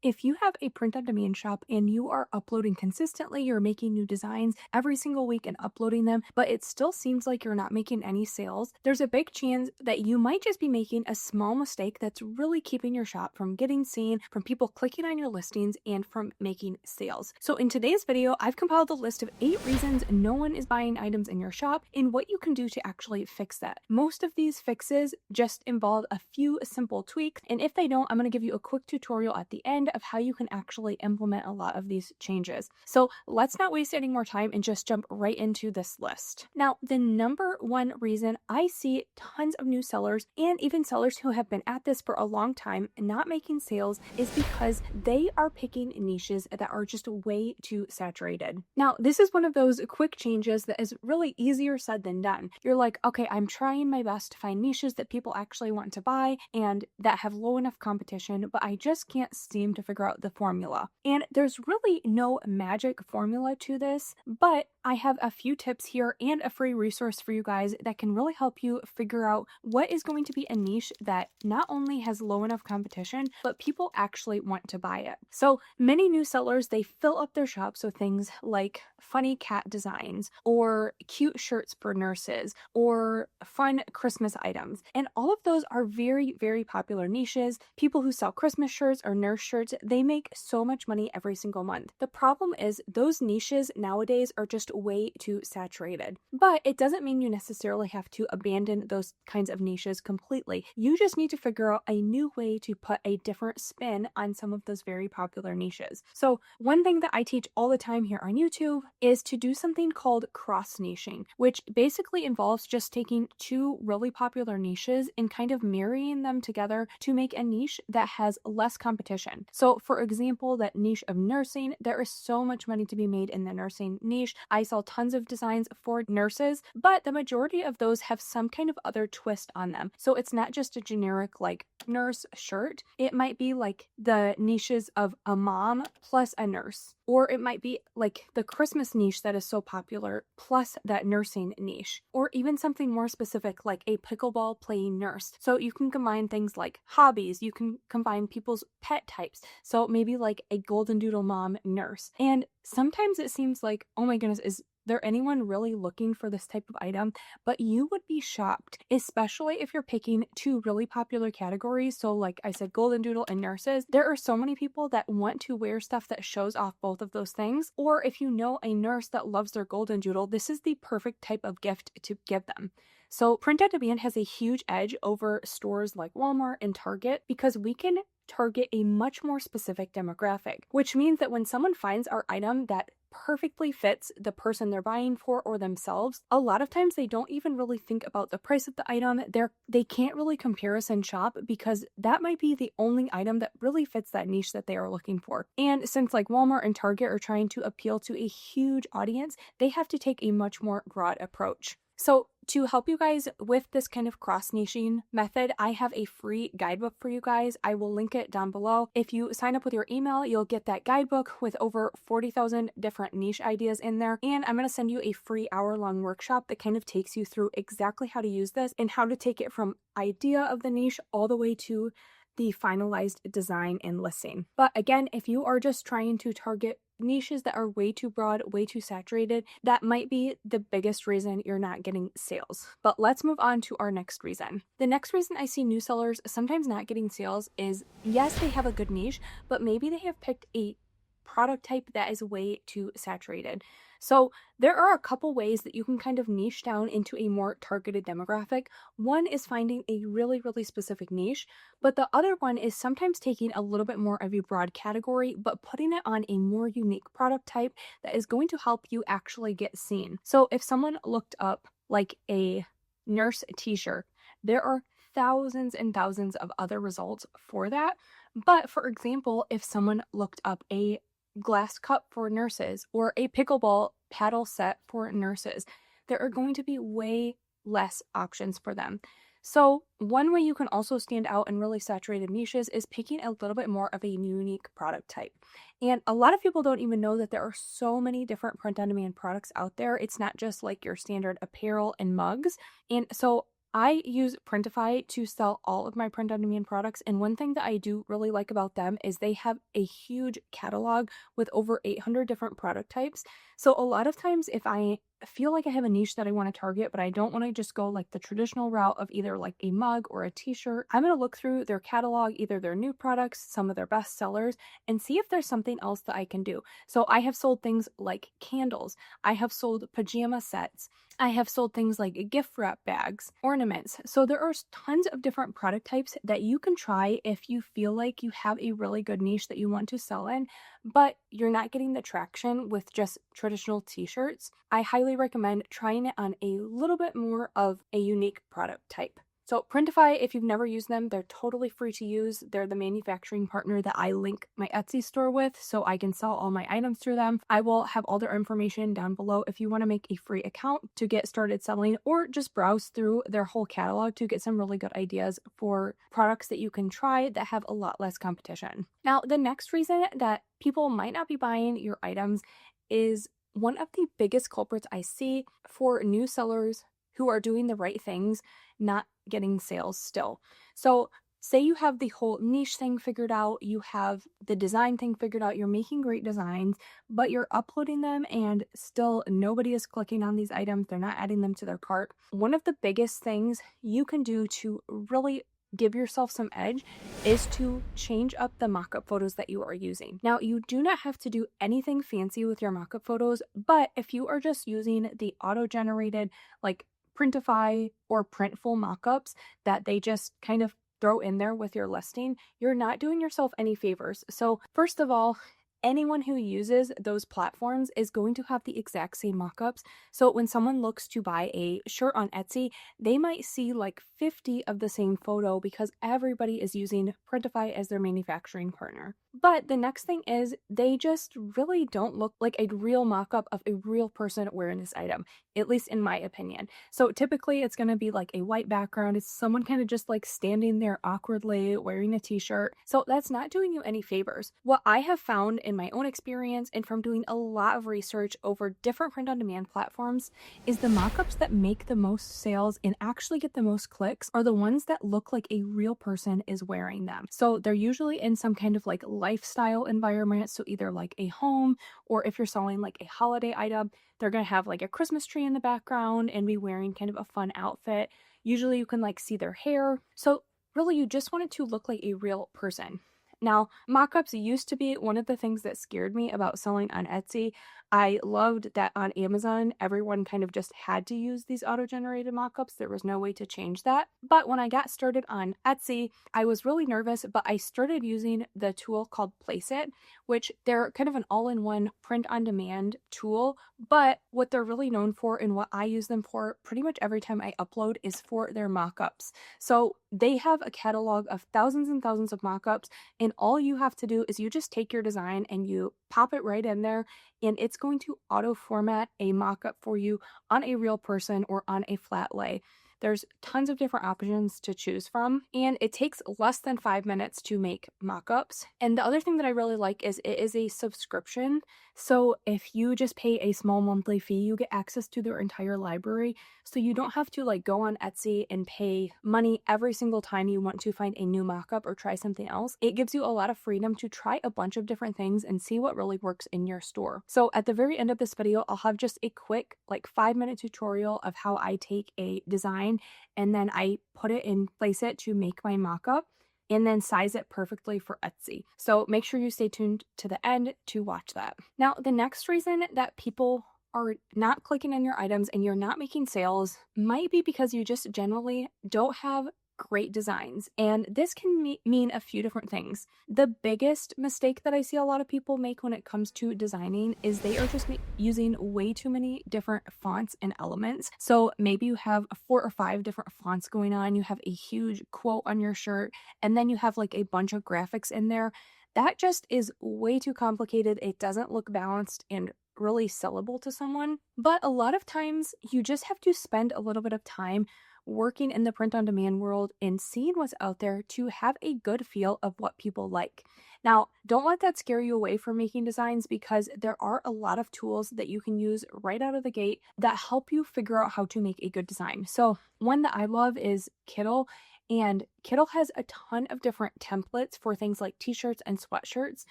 If you have a print on demand shop and you are uploading consistently, you're making new designs every single week and uploading them, but it still seems like you're not making any sales, there's a big chance that you might just be making a small mistake that's really keeping your shop from getting seen, from people clicking on your listings, and from making sales. So in today's video, I've compiled a list of 8 reasons no one is buying items in your shop and what you can do to actually fix that. Most of these fixes just involve a few simple tweaks, and if they don't, I'm going to give you a quick tutorial at the end of how you can actually implement a lot of these changes. So let's not waste any more time and just jump right into this list. Now, the number one reason I see tons of new sellers and even sellers who have been at this for a long time not making sales is because they are picking niches that are just way too saturated. Now, this is one of those quick changes that is really easier said than done. You're like, okay, I'm trying my best to find niches that people actually want to buy and that have low enough competition, but I just can't seem to figure out the formula. And there's really no magic formula to this, but I have a few tips here and a free resource for you guys that can really help you figure out what is going to be a niche that not only has low enough competition, but people actually want to buy it. So many new sellers, they fill up their shops with things like funny cat designs or cute shirts for nurses or fun Christmas items. And all of those are very, very popular niches. People who sell Christmas shirts or nurse shirts, they make so much money every single month. The problem is those niches nowadays are just way too saturated. But it doesn't mean you necessarily have to abandon those kinds of niches completely. You just need to figure out a new way to put a different spin on some of those very popular niches. So one thing that I teach all the time here on YouTube is to do something called cross-niching, which basically involves just taking two really popular niches and kind of marrying them together to make a niche that has less competition. So for example, that niche of nursing, there is so much money to be made in the nursing niche. I sell tons of designs for nurses, but the majority of those have some kind of other twist on them. So it's not just a generic like nurse shirt. It might be like the niches of a mom plus a nurse, or it might be like the Christmas niche that is so popular plus that nursing niche, or even something more specific like a pickleball playing nurse. So you can combine things like hobbies, you can combine people's pet types. So maybe like a golden doodle mom nurse. And sometimes it seems like, oh my goodness, is there anyone really looking for this type of item? But you would be shocked, especially if you're picking two really popular categories. So like I said, golden doodle and nurses, there are so many people that want to wear stuff that shows off both of those things. Or if you know a nurse that loves their golden doodle, this is the perfect type of gift to give them. So print on demand has a huge edge over stores like Walmart and Target because we can target a much more specific demographic, which means that when someone finds our item that perfectly fits the person they're buying for or themselves, a lot of times they don't even really think about the price of the item. They can't really comparison shop because that might be the only item that really fits that niche that they are looking for. And since like Walmart and Target are trying to appeal to a huge audience, they have to take a much more broad approach. So to help you guys with this kind of cross-niching method, I have a free guidebook for you guys. I will link it down below. If you sign up with your email, you'll get that guidebook with over 40,000 different niche ideas in there. And I'm going to send you a free hour-long workshop that kind of takes you through exactly how to use this and how to take it from idea of the niche all the way to the finalized design and listing. But again, if you are just trying to target niches that are way too broad, way too saturated, that might be the biggest reason you're not getting sales. But let's move on to our next reason. The next reason I see new sellers sometimes not getting sales is, yes, they have a good niche, but maybe they have picked a product type that is way too saturated. So there are a couple ways that you can kind of niche down into a more targeted demographic. One is finding a really, really specific niche, but the other one is sometimes taking a little bit more of a broad category, but putting it on a more unique product type that is going to help you actually get seen. So if someone looked up like a nurse t-shirt, there are thousands and thousands of other results for that. But for example, if someone looked up a glass cup for nurses or a pickleball paddle set for nurses, there are going to be way less options for them. So one way you can also stand out in really saturated niches is picking a little bit more of a unique product type. And a lot of people don't even know that there are so many different print on demand products out there. It's not just like your standard apparel and mugs. And so I use Printify to sell all of my print on demand products. And one thing that I do really like about them is they have a huge catalog with over 800 different product types. So a lot of times, if I feel like I have a niche that I want to target, but I don't want to just go like the traditional route of either like a mug or a t-shirt, I'm going to look through their catalog, either their new products, some of their best sellers, and see if there's something else that I can do. So I have sold things like candles. I have sold pajama sets. I have sold things like gift wrap bags, ornaments. So there are tons of different product types that you can try if you feel like you have a really good niche that you want to sell in, but you're not getting the traction with just traditional t-shirts. I highly recommend trying it on a little bit more of a unique product type. So Printify, if you've never used them, they're totally free to use. They're the manufacturing partner that I link my Etsy store with, so I can sell all my items through them. I will have all their information down below if you want to make a free account to get started selling, or just browse through their whole catalog to get some really good ideas for products that you can try that have a lot less competition. Now, the next reason that people might not be buying your items is one of the biggest culprits I see for new sellers who are doing the right things, not getting sales still. So say you have the whole niche thing figured out, you have the design thing figured out, you're making great designs, but you're uploading them and still nobody is clicking on these items, they're not adding them to their cart. One of the biggest things you can do to really give yourself some edge is to change up the mock-up photos that you are using. Now, you do not have to do anything fancy with your mock-up photos, but if you are just using the auto-generated like Printify or Printful mockups that they just kind of throw in there with your listing, you're not doing yourself any favors. So first of all, anyone who uses those platforms is going to have the exact same mockups. So when someone looks to buy a shirt on Etsy, they might see like 50 of the same photo because everybody is using Printify as their manufacturing partner. But the next thing is they just really don't look like a real mockup of a real person wearing this item, at least in my opinion. So typically it's going to be like a white background. It's someone kind of just like standing there awkwardly wearing a t-shirt. So that's not doing you any favors. What I have found in my own experience and from doing a lot of research over different print on demand platforms is the mockups that make the most sales and actually get the most clicks are the ones that look like a real person is wearing them. So they're usually in some kind of like lifestyle environment. So either like a home, or if you're selling like a holiday item, they're going to have like a Christmas tree in the background and be wearing kind of a fun outfit. Usually you can like see their hair. So really you just want it to look like a real person. Now, mockups used to be one of the things that scared me about selling on Etsy. I loved that on Amazon, everyone kind of just had to use these auto-generated mockups. There was no way to change that. But when I got started on Etsy, I was really nervous, but I started using the tool called Placeit, which they're kind of an all-in-one print-on-demand tool. But what they're really known for and what I use them for pretty much every time I upload is for their mockups. So they have a catalog of thousands and thousands of mockups, and all you have to do is you just take your design and you pop it right in there, and it's going to auto format a mockup for you on a real person or on a flat lay. There's tons of different options to choose from, and it takes less than 5 minutes to make mockups. And the other thing that I really like is it is a subscription. So if you just pay a small monthly fee, you get access to their entire library. So you don't have to like go on Etsy and pay money every single time you want to find a new mockup or try something else. It gives you a lot of freedom to try a bunch of different things and see what really works in your store. So at the very end of this video, I'll have just a quick like 5-minute tutorial of how I take a design and then I put it in Placeit to make my mockup and then size it perfectly for Etsy. So make sure you stay tuned to the end to watch that. Now, the next reason that people are not clicking on your items and you're not making sales might be because you just generally don't have great designs. And this can mean a few different things. The biggest mistake that I see a lot of people make when it comes to designing is they are just using way too many different fonts and elements. So maybe you have 4 or 5 different fonts going on, you have a huge quote on your shirt, and then you have like a bunch of graphics in there. That just is way too complicated. It doesn't look balanced and really sellable to someone. But a lot of times you just have to spend a little bit of time working in the print on demand world and seeing what's out there to have a good feel of what people like. Now, don't let that scare you away from making designs because there are a lot of tools that you can use right out of the gate that help you figure out how to make a good design. So, one that I love is Kittl, and Kittl has a ton of different templates for things like t-shirts and sweatshirts.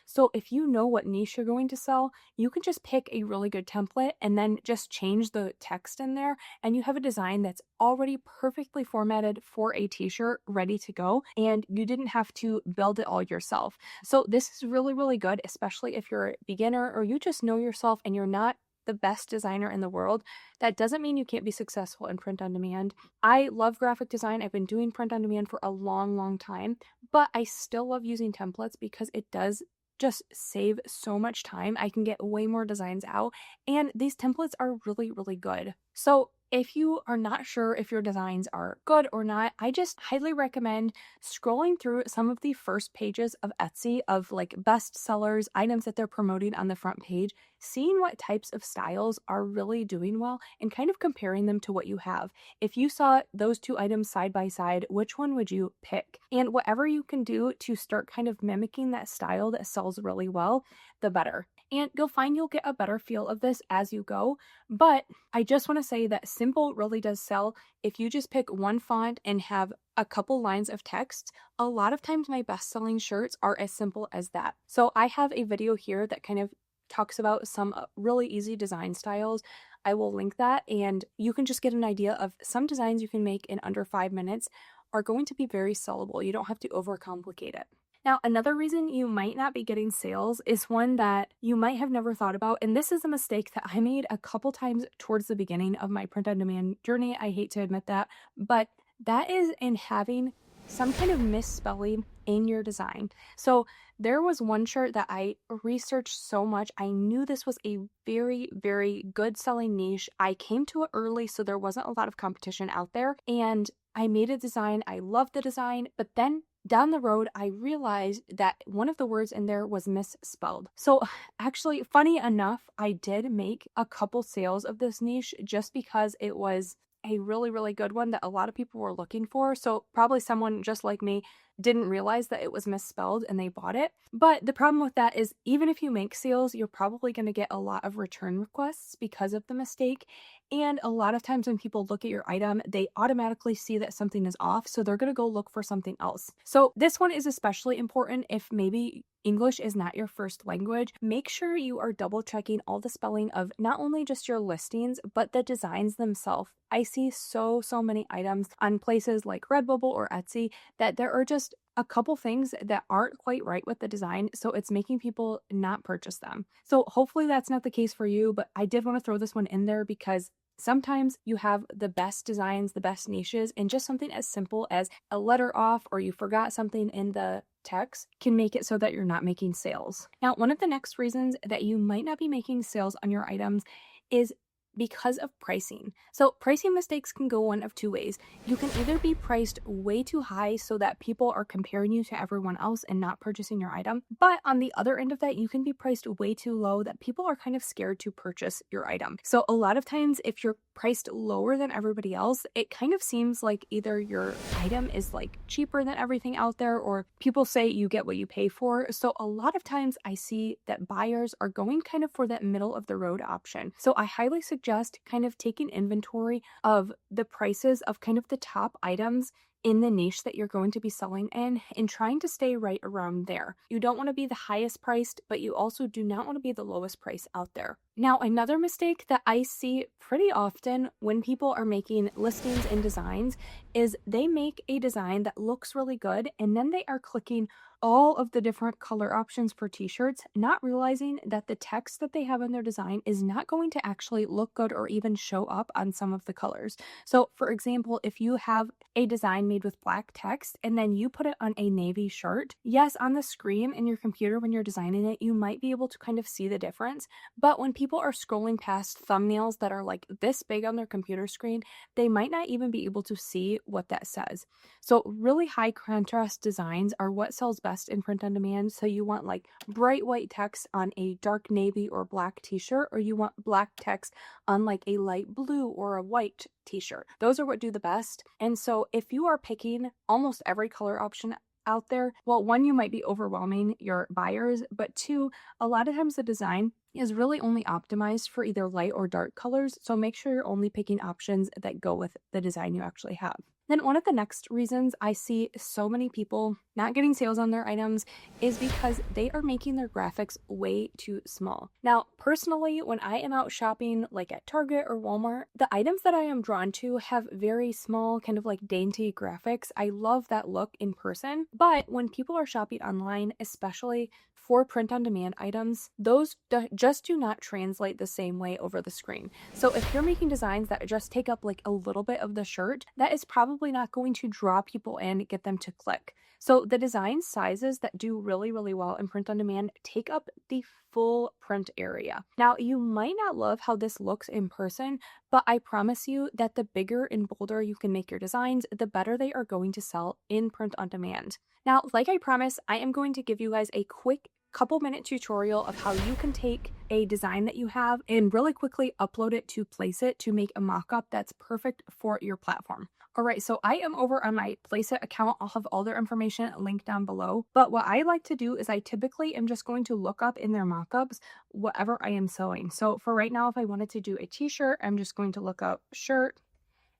So, if you know what niche you're going to sell, you can just pick a really good template and then just change the text in there, and you have a design that's already perfectly formatted for a t-shirt ready to go, and you didn't have to build it all yourself. So this is really, really good, especially if you're a beginner or you just know yourself and you're not the best designer in the world. That doesn't mean you can't be successful in print on demand. I love graphic design. I've been doing print on demand for a long, long time, but I still love using templates because it does just save so much time. I can get way more designs out, and these templates are really, really good. So if you are not sure if your designs are good or not, I just highly recommend scrolling through some of the first pages of Etsy of like best sellers, items that they're promoting on the front page, seeing what types of styles are really doing well and kind of comparing them to what you have. If you saw those two items side by side, which one would you pick? And whatever you can do to start kind of mimicking that style that sells really well, the better. And you'll find you'll get a better feel of this as you go. But I just want to say that simple really does sell. If you just pick one font and have a couple lines of text, a lot of times my best selling shirts are as simple as that. So I have a video here that kind of talks about some really easy design styles. I will link that, and you can just get an idea of some designs you can make in under 5 minutes are going to be very sellable. You don't have to overcomplicate it. Now, another reason you might not be getting sales is one that you might have never thought about. And this is a mistake that I made a couple times towards the beginning of my print on demand journey. I hate to admit that, but that is in having some kind of misspelling in your design. So there was one shirt that I researched so much. I knew this was a very, very good selling niche. I came to it early, so there wasn't a lot of competition out there. And I made a design. I loved the design, but then down the road, I realized that one of the words in there was misspelled. So actually, funny enough, I did make a couple sales of this niche just because it was a really, really good one that a lot of people were looking for. So probably someone just like me didn't realize that it was misspelled and they bought it. But the problem with that is even if you make sales, you're probably going to get a lot of return requests because of the mistake. And a lot of times when people look at your item, they automatically see that something is off. So they're going to go look for something else. So this one is especially important if maybe English is not your first language. Make sure you are double checking all the spelling of not only just your listings, but the designs themselves. I see so many items on places like Redbubble or Etsy that there are just a couple things that aren't quite right with the design, so it's making people not purchase them. So hopefully that's not the case for you, but I did want to throw this one in there because sometimes you have the best designs, the best niches, and just something as simple as a letter off or you forgot something in the text can make it so that you're not making sales. Now, one of the next reasons that you might not be making sales on your items is because of pricing. So pricing mistakes can go one of two ways. You can either be priced way too high so that people are comparing you to everyone else and not purchasing your item. But on the other end of that, you can be priced way too low that people are kind of scared to purchase your item. So a lot of times if you're priced lower than everybody else, it kind of seems like either your item is like cheaper than everything out there or people say you get what you pay for. So a lot of times I see that buyers are going kind of for that middle of the road option. So I highly suggest kind of taking inventory of the prices of kind of the top items in the niche that you're going to be selling in and trying to stay right around there. You don't want to be the highest priced, but you also do not want to be the lowest price out there. Now, another mistake that I see pretty often when people are making listings and designs is they make a design that looks really good and then they are clicking all of the different color options for t-shirts, not realizing that the text that they have in their design is not going to actually look good or even show up on some of the colors. So for example, if you have a design made with black text and then you put it on a navy shirt, yes, on the screen in your computer when you're designing it, you might be able to kind of see the difference. But when people are scrolling past thumbnails that are like this big on their computer screen, they might not even be able to see what that says. So really high contrast designs are what sells best in print on demand. So you want like bright white text on a dark navy or black t-shirt, or you want black text on like a light blue or a white t-shirt. Those are what do the best. And so if you are picking almost every color option out there, well, one, you might be overwhelming your buyers, but two, a lot of times the design is really only optimized for either light or dark colors. So make sure you're only picking options that go with the design you actually have. Then one of the next reasons I see so many people not getting sales on their items is because they are making their graphics way too small. Now, personally, when I am out shopping like at Target or Walmart, the items that I am drawn to have very small, kind of like dainty graphics. I love that look in person, but when people are shopping online, especially for print on demand items, those just do not translate the same way over the screen. So if you're making designs that just take up like a little bit of the shirt, that is probably not going to draw people in, get them to click. So the design sizes that do really, really well in print on demand take up the full print area. Now, you might not love how this looks in person, but I promise you that the bigger and bolder you can make your designs, the better they are going to sell in print on demand. Now, like I promised, I am going to give you guys a quick couple minute tutorial of how you can take a design that you have and really quickly upload it to Placeit to make a mock-up that's perfect for your platform. All right, so I am over on my Placeit account. I'll have all their information linked down below. But what I like to do is I typically am just going to look up in their mockups whatever I am sewing. So for right now, if I wanted to do a t-shirt, I'm just going to look up shirt,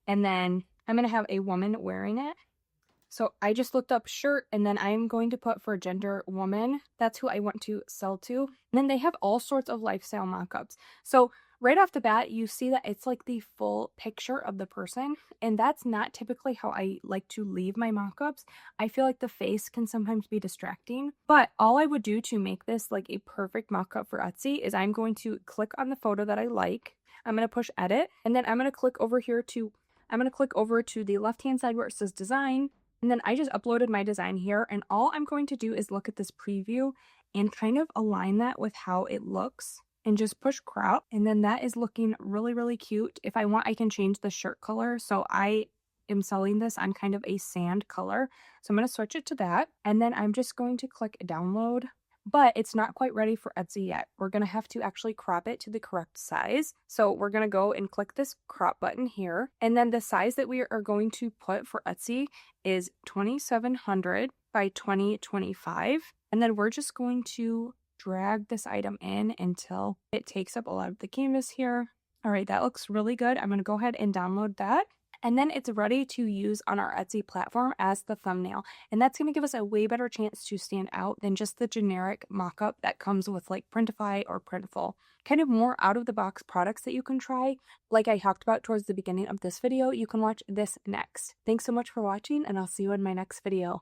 and then I'm going to have a woman wearing it. So I just looked up shirt, and then I'm going to put for gender woman. That's who I want to sell to. And then they have all sorts of lifestyle mockups. So right off the bat, you see that it's like the full picture of the person. And that's not typically how I like to leave my mockups. I feel like the face can sometimes be distracting. But all I would do to make this like a perfect mockup for Etsy is I'm going to click on the photo that I like. I'm going to push edit, and then I'm going to click over here to the left-hand side where it says design. And then I just uploaded my design here, and all I'm going to do is look at this preview and kind of align that with how it looks and just push crop. And then that is looking really, really cute. If I want, I can change the shirt color. So I am selling this on kind of a sand color. So I'm going to switch it to that. And then I'm just going to click download. But it's not quite ready for Etsy yet. We're going to have to actually crop it to the correct size. So we're going to go and click this crop button here. And then the size that we are going to put for Etsy is 2700 by 2025. And then we're just going to drag this item in until it takes up a lot of the canvas here. All right, that looks really good. I'm going to go ahead and download that. And then it's ready to use on our Etsy platform as the thumbnail. And that's going to give us a way better chance to stand out than just the generic mock-up that comes with like Printify or Printful. Kind of more out-of-the-box products that you can try. Like I talked about towards the beginning of this video, you can watch this next. Thanks so much for watching, and I'll see you in my next video.